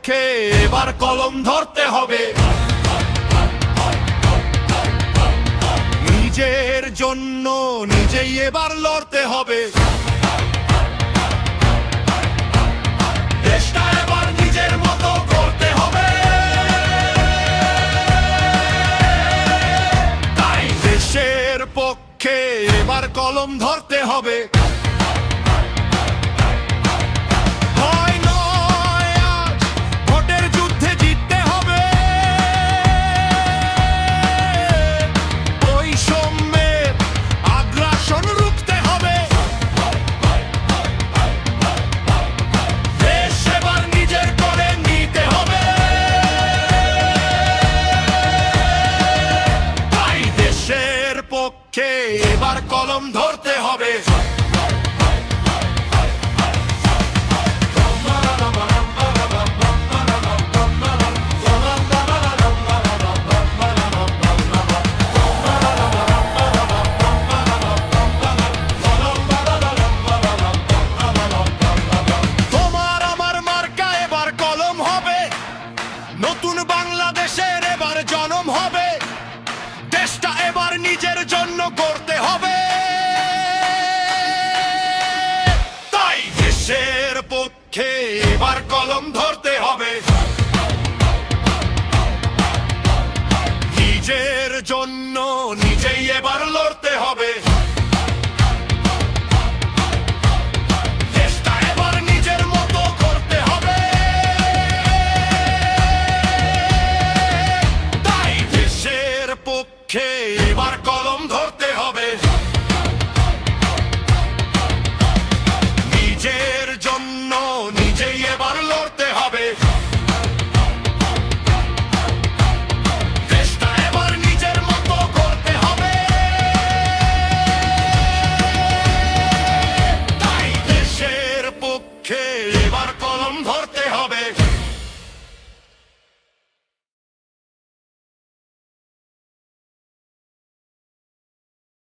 পক্ষে এবার কলম ধরতে হবে, নিজের জন্য নিজেই এবার লড়তে হবে। দেশটা এবার নিজের মতো করতে হবে, তাই দেশের পক্ষে এবার কলম ধরতে হবে। এবার কলম ধরতে হবে, তোমার আমার মার্কা এবার কলম হবে, নতুন বাংলাদেশের এবার জন্ম হবে। দেশটা এবার নিজের জন্য করতে হবে, তাই দেশের পক্ষে এবার কলম ধরতে হবে, নিজের জন্য নিজেই এবার লড়তে হবে। দেশটা এবার নিজের মতো করতে হবে, তাই দেশের পক্ষে এবার কলম ধরতে হবে, নিজের জন্য নিজেই এবার লড়তে হবে। দেশটা এবার নিজের মতো করতে হবে, তাই দেশের পক্ষে এবার কলম ধরতে হবে।